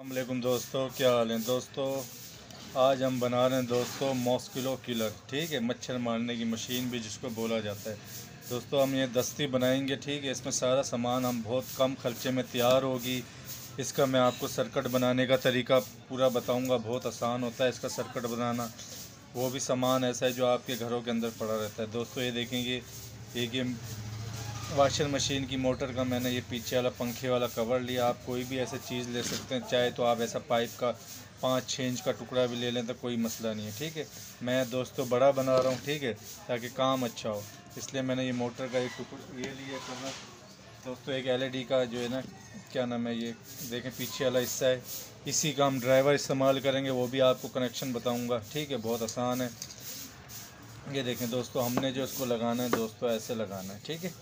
अस्सलामुअलैकुम दोस्तों, क्या हाल है दोस्तों। आज हम बना रहे हैं दोस्तों मॉस्किटो किलर। ठीक है, मच्छर मारने की मशीन भी जिसको बोला जाता है। दोस्तों हम ये दस्ती बनाएंगे। ठीक है, इसमें सारा सामान हम बहुत कम खर्चे में तैयार होगी। इसका मैं आपको सर्किट बनाने का तरीका पूरा बताऊंगा। बहुत आसान होता है इसका सर्किट बनाना। वो भी सामान ऐसा है जो आपके घरों के अंदर पड़ा रहता है। दोस्तों ये देखेंगे, एक ये वॉशिंग मशीन की मोटर का मैंने ये पीछे वाला पंखे वाला कवर लिया। आप कोई भी ऐसे चीज़ ले सकते हैं, चाहे तो आप ऐसा पाइप का 5-6 इंच का टुकड़ा भी ले लें तो कोई मसला नहीं है। ठीक है, मैं दोस्तों बड़ा बना रहा हूँ, ठीक है, ताकि काम अच्छा हो, इसलिए मैंने ये मोटर का एक टुकड़ा ये लिया कवर। दोस्तों एक एलईडी का जो है ना, क्या नाम है, ये देखें पीछे वाला हिस्सा है, इसी का हम ड्राइवर इस्तेमाल करेंगे। वो भी आपको कनेक्शन बताऊँगा। ठीक है, बहुत आसान है। ये देखें दोस्तों, हमने जो इसको लगाना है दोस्तों ऐसे लगाना है। ठीक है,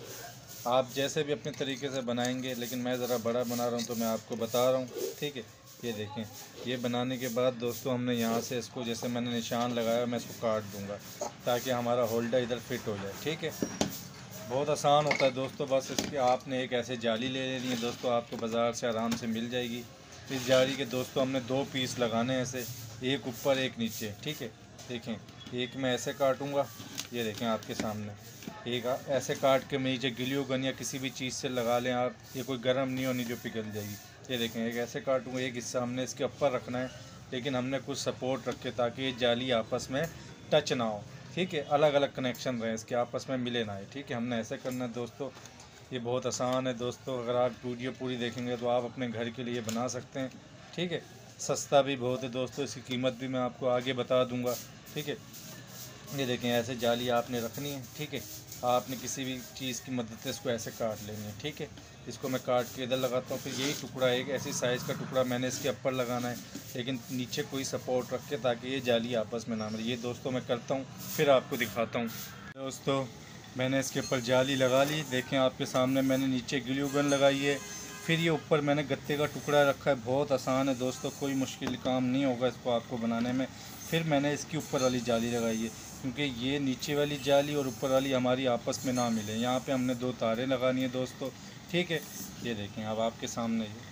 आप जैसे भी अपने तरीके से बनाएंगे, लेकिन मैं ज़रा बड़ा बना रहा हूँ तो मैं आपको बता रहा हूँ। ठीक है, ये देखें, ये बनाने के बाद दोस्तों हमने यहाँ से इसको, जैसे मैंने निशान लगाया, मैं इसको काट दूँगा ताकि हमारा होल्डर इधर फिट हो जाए। ठीक है, बहुत आसान होता है दोस्तों। बस इसकी आपने एक ऐसे जाली ले लेनी है दोस्तों, आपको बाज़ार से आराम से मिल जाएगी। इस जाली के दोस्तों हमने 2 पीस लगाने हैं ऐसे, एक ऊपर एक नीचे। ठीक है, देखें, एक मैं ऐसे काटूँगा, ये देखें आपके सामने, एक ऐसे काट के नीचे ग्लू गन या किसी भी चीज़ से लगा लें आप, ये कोई गर्म नहीं होनी जो पिघल जाएगी। ये देखें, एक ऐसे काटूँगा, एक हिस्सा हमने इसके ऊपर रखना है, लेकिन हमने कुछ सपोर्ट रखे ताकि ये जाली आपस में टच ना हो। ठीक है, अलग अलग कनेक्शन रहे इसके, आपस में मिले ना है। ठीक है, हमने ऐसे करना है दोस्तों। ये बहुत आसान है दोस्तों, अगर आप वीडियो पूरी देखेंगे तो आप अपने घर के लिए बना सकते हैं। ठीक है, सस्ता भी बहुत है दोस्तों, इसकी कीमत भी मैं आपको आगे बता दूंगा। ठीक है, ये देखें, ऐसे जाली आपने रखनी है। ठीक है, आपने किसी भी चीज़ की मदद से इसको ऐसे काट लेनी है। ठीक है, इसको मैं काट के इधर लगाता हूँ, फिर यही टुकड़ा, एक ऐसी साइज़ का टुकड़ा मैंने इसके ऊपर लगाना है, लेकिन नीचे कोई सपोर्ट रख के ताकि ये जाली आपस में ना मिले। ये दोस्तों मैं करता हूँ, फिर आपको दिखाता हूँ। दोस्तों मैंने इसके ऊपर जाली लगा ली, देखें आपके सामने, मैंने नीचे ग्लू गन लगाई है, फिर ये ऊपर मैंने गत्ते का टुकड़ा रखा है। बहुत आसान है दोस्तों, कोई मुश्किल काम नहीं होगा इसको आपको बनाने में। फिर मैंने इसकी ऊपर वाली जाली लगाई है, क्योंकि ये नीचे वाली जाली और ऊपर वाली हमारी आपस में ना मिले। यहाँ पे हमने 2 तारें लगानी है दोस्तों। ठीक है, ये देखें अब आपके सामने, ये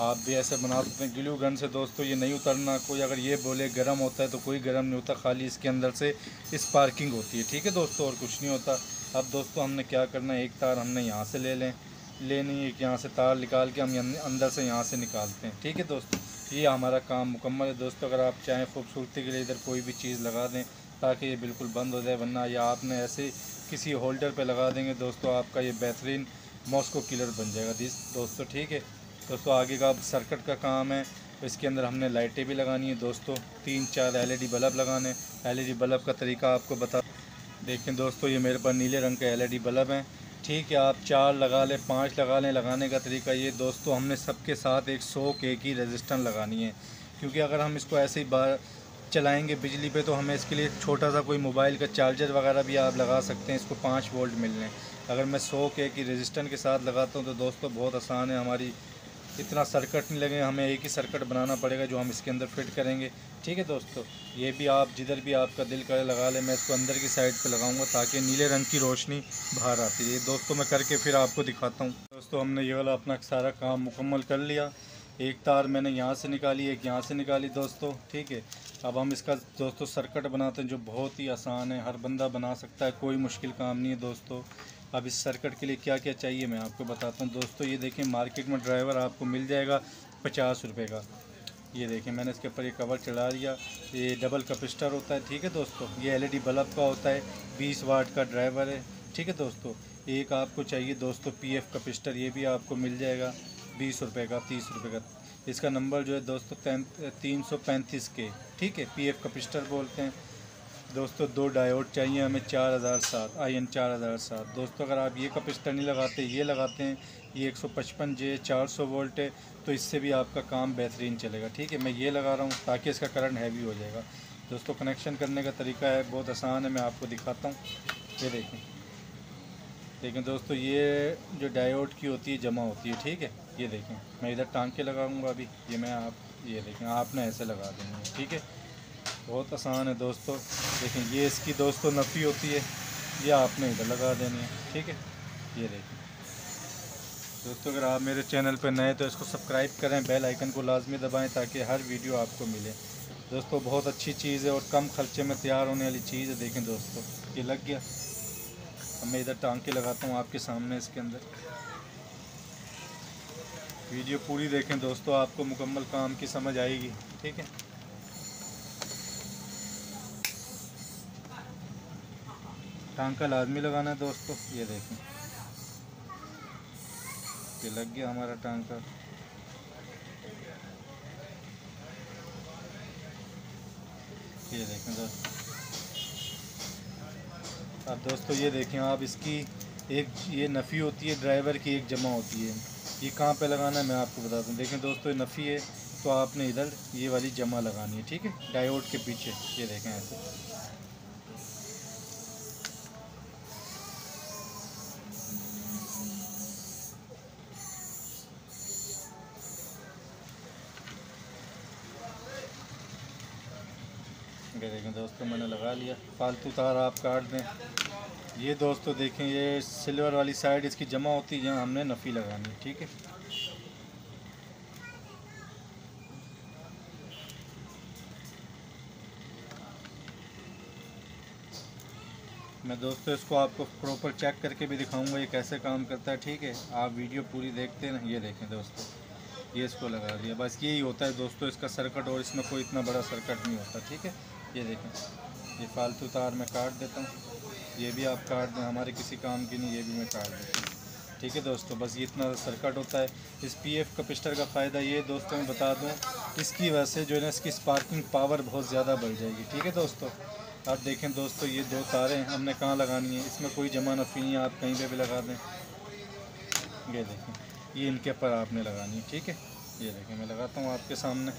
आप भी ऐसे बना सकते हैं ग्लू गन से दोस्तों। ये नहीं उतरना, कोई अगर ये बोले गर्म होता है तो कोई गर्म नहीं होता, खाली इसके अंदर से स्पार्किंग होती है। ठीक है दोस्तों, और कुछ नहीं होता। अब दोस्तों हमने क्या करना है, एक तार हमने यहाँ से लेनी है, यहाँ से तार निकाल के हम अंदर से यहाँ से निकालते हैं। ठीक है दोस्तों, ये हमारा काम मुकम्मल है दोस्तों। अगर आप चाहें खूबसूरती के लिए इधर कोई भी चीज़ लगा दें ताकि ये बिल्कुल बंद हो जाए, वरना या आपने ऐसे किसी होल्डर पे लगा देंगे दोस्तों, आपका ये बेहतरीन मॉस्किटो किलर बन जाएगा दोस्तों। ठीक है दोस्तों, आगे का अब सर्किट का काम है। तो इसके अंदर हमने लाइटें भी लगानी है दोस्तों, 3-4 एलईडी बल्ब लगाने। एलईडी बल्ब का तरीका आपको बता देखें दोस्तों, ये मेरे पास नीले रंग के एलईडी बल्ब हैं। ठीक है, आप 4 लगा लें, 5 लगा लें। लगाने का तरीका ये दोस्तों, हमने सबके साथ एक 100 के की रेजिस्टेंस लगानी है, क्योंकि अगर हम इसको ऐसे ही बार चलाएंगे बिजली पे तो हमें इसके लिए छोटा सा कोई मोबाइल का चार्जर वगैरह भी आप लगा सकते हैं, इसको 5 वोल्ट मिलने। अगर मैं 100 के की रेजिस्टेंस के साथ लगाता हूँ तो दोस्तों बहुत आसान है, हमारी इतना सर्किट नहीं लगेगा, हमें एक ही सर्किट बनाना पड़ेगा जो हम इसके अंदर फिट करेंगे। ठीक है दोस्तों, ये भी आप जिधर भी आपका दिल करे लगा ले। मैं इसको अंदर की साइड पे लगाऊंगा ताकि नीले रंग की रोशनी बाहर आती है। दोस्तों मैं करके फिर आपको दिखाता हूँ। दोस्तों हमने ये वाला अपना सारा काम मुकम्मल कर लिया। एक तार मैंने यहाँ से निकाली, एक यहाँ से निकाली दोस्तों। ठीक है, अब हम इसका दोस्तों सर्किट बनाते हैं जो बहुत ही आसान है, हर बंदा बना सकता है, कोई मुश्किल काम नहीं है दोस्तों। अब इस सर्किट के लिए क्या क्या चाहिए मैं आपको बताता हूँ दोस्तों। ये देखें, मार्केट में ड्राइवर आपको मिल जाएगा 50 रुपये का। ये देखें, मैंने इसके ऊपर ये कवर चढ़ा लिया। ये डबल कैपेसिटर होता है। ठीक है दोस्तों, ये एलईडी बल्ब का होता है, 20 वाट का ड्राइवर है। ठीक है दोस्तों, एक आपको चाहिए दोस्तों पीएफ कैपेसिटर, ये भी आपको मिल जाएगा 20 रुपये का, 30 रुपये का। इसका नंबर जो है दोस्तों 335 के। ठीक है, पीएफ कैपेसिटर बोलते हैं दोस्तों। 2 डायोड चाहिए हमें 4007 IN 4007 दोस्तों। अगर आप ये कैपेसिटर नहीं लगाते, ये लगाते हैं, ये 155J 400 वोल्ट है, तो इससे भी आपका काम बेहतरीन चलेगा। ठीक है, मैं ये लगा रहा हूँ ताकि इसका करंट हैवी हो जाएगा दोस्तों। कनेक्शन करने का तरीका है बहुत आसान है, मैं आपको दिखाता हूँ। ये देखें दोस्तों, ये जो डायोड की होती है जमा होती है। ठीक है, ये देखें, मैं इधर टांग के लगाऊंगा अभी, ये मैं ये देखें, आपने ऐसे लगा देंगे। ठीक है, बहुत आसान है दोस्तों। देखें, ये इसकी दोस्तों नफ़ी होती है, ये आपने इधर लगा देनी है। ठीक है, ये देखें, दोस्तों अगर आप मेरे चैनल पर नए तो इसको सब्सक्राइब करें, बेल आइकन को लाजमी दबाएं ताकि हर वीडियो आपको मिले। दोस्तों बहुत अच्छी चीज़ है और कम खर्चे में तैयार होने वाली चीज़ है। देखें दोस्तों ये लग गया। अब मैं इधर टांग के लगाता हूँ आपके सामने। इसके अंदर वीडियो पूरी देखें दोस्तों, आपको मुकम्मल काम की समझ आएगी। ठीक है, टांका लाजमी लगाना है दोस्तों। ये देखें ये लग गया हमारा टांका। ये देखें दोस्तों। अब दोस्तों ये देखें आप, इसकी एक ये नफ़ी होती है ड्राइवर की, एक जमा होती है। ये कहाँ पे लगाना है मैं आपको बता दूँ। देखें दोस्तों ये नफ़ी है तो आपने इधर ये वाली जमा लगानी है। ठीक है, डायोड के पीछे। ये देखें ऐसे। ये देखें दोस्तों मैंने लगा लिया। फालतू तार आप काट दें। ये दोस्तों देखें ये सिल्वर वाली साइड इसकी जमा होती है, यहाँ हमने नफ़ी लगानी है। ठीक है, मैं दोस्तों इसको आपको प्रॉपर चेक करके भी दिखाऊंगा ये कैसे काम करता है। ठीक है, आप वीडियो पूरी देखते हैं। ये देखें दोस्तों ये इसको लगा दिया। बस यही होता है दोस्तों इसका सर्किट, और इसमें कोई इतना बड़ा सर्किट नहीं होता। ठीक है, ये देखें ये फालतू तार मैं काट देता हूँ। ये भी आप काट दें, हमारे किसी काम की नहीं, ये भी मैं काट देता हूँ। ठीक है दोस्तों, बस ये इतना सर्किट होता है। इस पीएफ कैपेसिटर का फ़ायदा ये दोस्तों मैं बता दूँ, इसकी वजह से जो है ना इसकी स्पार्किंग पावर बहुत ज़्यादा बढ़ जाएगी। ठीक है दोस्तों, आप देखें दोस्तों ये दो तारें हमने कहाँ लगानी है, इसमें कोई जमा नफ़ी नहीं है, आप कहीं पे भी लगा दें। ये देखें ये इनके ऊपर आपने लगानी है। ठीक है, ये देखें मैं लगाता हूँ आपके सामने।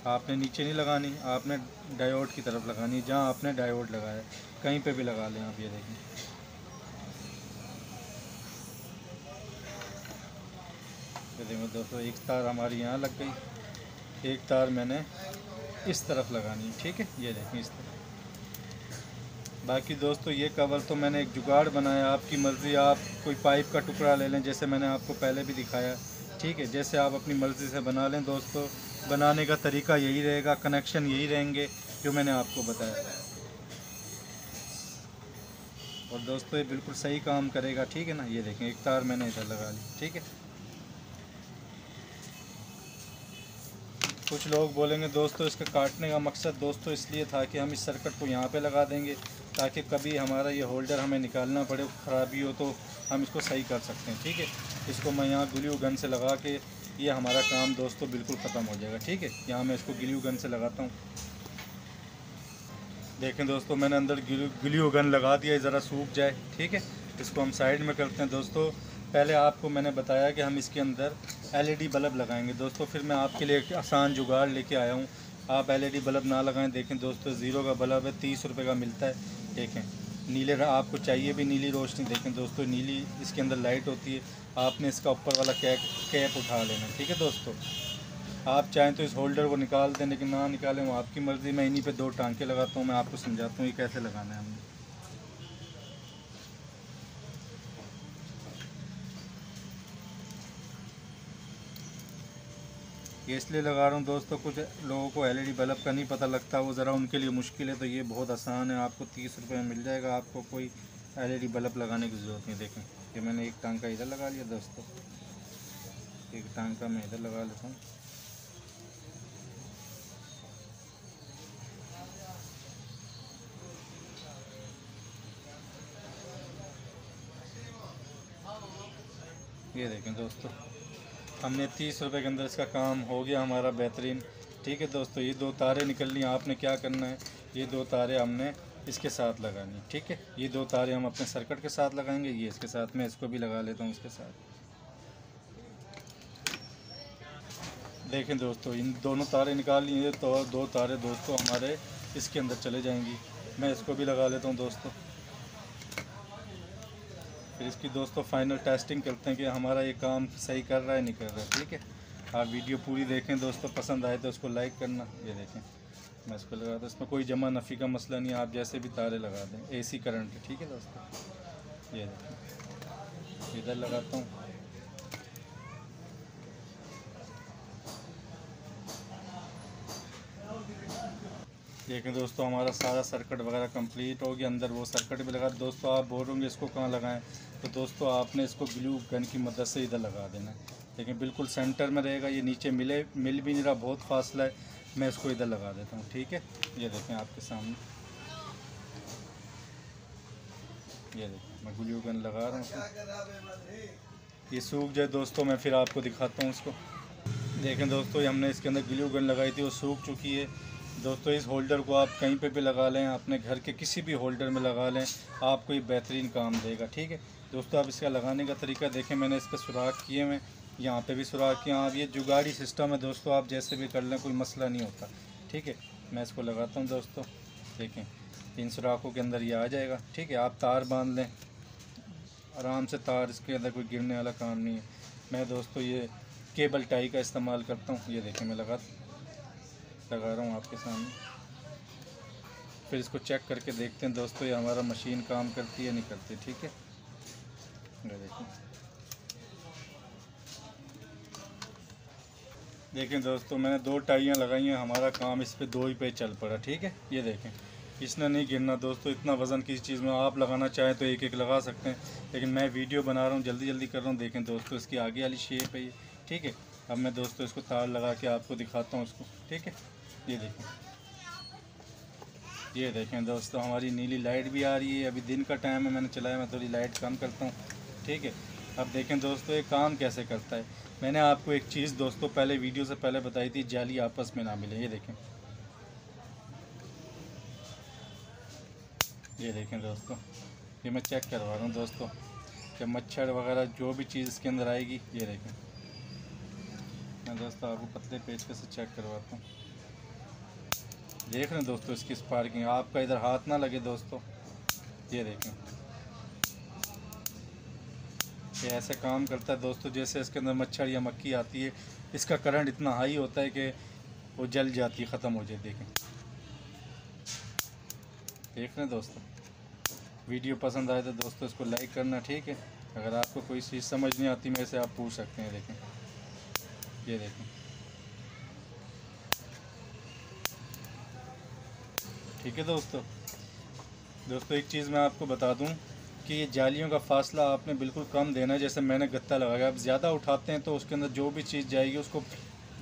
आपने नीचे नहीं लगानी, आपने डायोड की तरफ लगानी है जहाँ आपने डायोड लगाया। कहीं पे भी लगा लें आप। ये देखें ये देखें दोस्तों, एक तार हमारी यहाँ लग गई, एक तार मैंने इस तरफ लगानी है। ठीक है, ये देखें इस तरफ। बाकी दोस्तों ये कवर तो मैंने एक जुगाड़ बनाया, आपकी मर्ज़ी, आप कोई पाइप का टुकड़ा ले लें जैसे मैंने आपको पहले भी दिखाया। ठीक है, जैसे आप अपनी मर्ज़ी से बना लें दोस्तों। बनाने का तरीका यही रहेगा, कनेक्शन यही रहेंगे जो मैंने आपको बताया। और दोस्तों ये बिल्कुल सही काम करेगा। ठीक है ना, ये देखें एक तार मैंने इधर लगा ली। ठीक है, कुछ लोग बोलेंगे दोस्तों इसका काटने का मकसद दोस्तों इसलिए था कि हम इस सर्किट को यहाँ पे लगा देंगे ताकि कभी हमारा ये होल्डर हमें निकालना पड़े, ख़राबी हो तो हम इसको सही कर सकते हैं। ठीक है, इसको मैं यहाँ ग्लू गन से लगा के ये हमारा काम दोस्तों बिल्कुल ख़त्म हो जाएगा। ठीक है, यहाँ मैं इसको ग्लू गन से लगाता हूँ। देखें दोस्तों मैंने अंदर ग्लू गन लगा दिया, ज़रा सूख जाए। ठीक है, इसको हम साइड में करते हैं दोस्तों। पहले आपको मैंने बताया कि हम इसके अंदर एलईडी बल्ब लगाएंगे दोस्तों। फिर मैं आपके लिए एक आसान जुगाड़ लेके आया हूँ, आप एलईडी बल्ब ना लगाएं। देखें दोस्तों ज़ीरो का बल्ब है, 30 रुपये का मिलता है। देखें नीले आपको चाहिए भी नीली रोशनी। देखें दोस्तों नीली इसके अंदर लाइट होती है, आपने इसका ऊपर वाला कैप उठा लेना। ठीक है दोस्तों, आप चाहें तो इस होल्डर को निकाल दें, लेकिन ना निकालें वो आपकी मर्ज़ी। मैं इन्हीं पे दो टांके लगाता हूँ, मैं आपको समझाता हूँ ये कैसे लगाना है हमने। ये इसलिए लगा रहा हूँ दोस्तों, कुछ लोगों को एलईडी बल्ब का नहीं पता लगता, वो ज़रा उनके लिए मुश्किल है। तो ये बहुत आसान है, आपको 30 रुपये में मिल जाएगा, आपको कोई एलईडी बल्ब लगाने की ज़रूरत नहीं। देखें ये मैंने एक टांका इधर लगा लिया दोस्तों, एक टांका मैं इधर लगा लेता हूँ। ये देखें दोस्तों हमने 30 रुपये के अंदर इसका काम हो गया हमारा बेहतरीन। ठीक है दोस्तों, ये दो तारें निकलनी, आपने क्या करना है, ये दो तारें हमने इसके साथ लगानी। ठीक है, ये दो तारें हम अपने सर्किट के साथ लगाएंगे, ये इसके साथ। मैं इसको भी लगा लेता हूँ इसके साथ। देखें दोस्तों इन दोनों तारें निकाल लिए तो दो तारें दोस्तों हमारे इसके अंदर चले जाएंगी। मैं इसको भी लगा लेता हूँ दोस्तों। फिर इसकी दोस्तों फाइनल टेस्टिंग करते हैं कि हमारा ये काम सही कर रहा है नहीं कर रहा है। ठीक है, आप वीडियो पूरी देखें दोस्तों, पसंद आए तो उसको लाइक करना। ये देखें मैं इसको लगाता हूँ। इसमें कोई जमा नफ़ी का मसला नहीं है, आप जैसे भी तारे लगा दें, AC करंट है। ठीक है दोस्तों, ये देखिए इधर लगाता हूँ। देखें दोस्तों, हमारा सारा सर्किट वगैरह कंप्लीट हो गया। अंदर वो सर्किट भी लगा। दोस्तों आप बोलोगे इसको कहाँ लगाएं, तो दोस्तों आपने इसको ग्लू गन की मदद से इधर लगा देना है। लेकिन बिल्कुल सेंटर में रहेगा, ये नीचे मिल भी नहीं रहा, बहुत फासला है। मैं इसको इधर लगा देता हूँ। ठीक है, ये देखें आपके सामने, ये देखें मैं ग्लू गन लगा रहा हूँ। ये सूख जाए दोस्तों, मैं फिर आपको दिखाता हूँ इसको। देखें दोस्तों, ये हमने इसके अंदर ग्लू गन लगाई थी, वो सूख चुकी है। दोस्तों इस होल्डर को आप कहीं पे भी लगा लें, अपने घर के किसी भी होल्डर में लगा लें, आपको ये बेहतरीन काम देगा। ठीक है दोस्तों, आप इसका लगाने का तरीका देखें। मैंने इस पर सुराख किए हुए, यहाँ पे भी सुराख किया। आप ये जुगाड़ी सिस्टम है दोस्तों, आप जैसे भी कर लें, कोई मसला नहीं होता। ठीक है, मैं इसको लगाता हूँ दोस्तों। देखें इन सुराखों के अंदर ये आ जाएगा। ठीक है, आप तार बांध लें आराम से, तार इसके अंदर कोई गिरने वाला काम नहीं है। मैं दोस्तों ये केबल टाई का इस्तेमाल करता हूँ। ये देखें मैं लगा रहा हूँ आपके सामने। फिर इसको चेक करके देखते हैं दोस्तों, ये हमारा मशीन काम करती है नहीं करती। ठीक है, ये देखें दोस्तों, मैंने 2 टाइयाँ लगाई हैं, हमारा काम इस पे 2 ही पे चल पड़ा। ठीक है, ये देखें इसने नहीं गिरना दोस्तों। इतना वज़न किसी चीज़ में आप लगाना चाहें तो एक लगा सकते हैं, लेकिन मैं वीडियो बना रहा हूँ, जल्दी कर रहा हूँ। देखें दोस्तों, इसकी आगे वाली शेप है ये। ठीक है, अब मैं दोस्तों इसको तार लगा के आपको दिखाता हूँ इसको। ठीक है, ये देखें दोस्तों, हमारी नीली लाइट भी आ रही है। अभी दिन का टाइम है, मैंने चलाया, मैं थोड़ी लाइट कम करता हूँ। ठीक है, अब देखें दोस्तों ये काम कैसे करता है। मैंने आपको एक चीज़ दोस्तों पहले वीडियो से पहले बताई थी, जाली आपस में ना मिले। ये देखें दोस्तों, ये मैं चेक करवा रहा हूँ दोस्तों, कि मच्छर वगैरह जो भी चीज़ इसके अंदर आएगी। ये देखें, मैं दोस्तों आपको पतले पेचकस से चेक करवाता हूँ। देख रहे हैं दोस्तों इसकी स्पार्किंग, आपका इधर हाथ ना लगे दोस्तों। ये देखें, ये ऐसे काम करता है दोस्तों, जैसे इसके अंदर मच्छर या मक्खी आती है, इसका करंट इतना हाई होता है कि वो जल जाती है, ख़त्म हो जाती है। देख रहे हैं दोस्तों, वीडियो पसंद आए तो दोस्तों इसको लाइक करना। ठीक है, अगर आपको कोई चीज़ समझ नहीं आती मेरे से आप पूछ सकते हैं। देखें, ये देखें, ठीक है दोस्तों एक चीज़ मैं आपको बता दूं कि ये जालियों का फासला आपने बिल्कुल कम देना है। जैसे मैंने गत्ता लगाया, आप ज़्यादा उठाते हैं तो उसके अंदर जो भी चीज़ जाएगी उसको,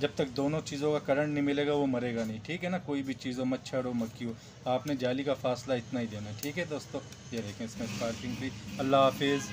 जब तक दोनों चीज़ों का करंट नहीं मिलेगा वो मरेगा नहीं। ठीक है ना, कोई भी चीज़ हो, मच्छर हो मक्खी हो, आपने जाली का फासला इतना ही देना है। ठीक है दोस्तों, ये देखें इसमें स्पार्किंग भी। अल्लाह हाफिज़।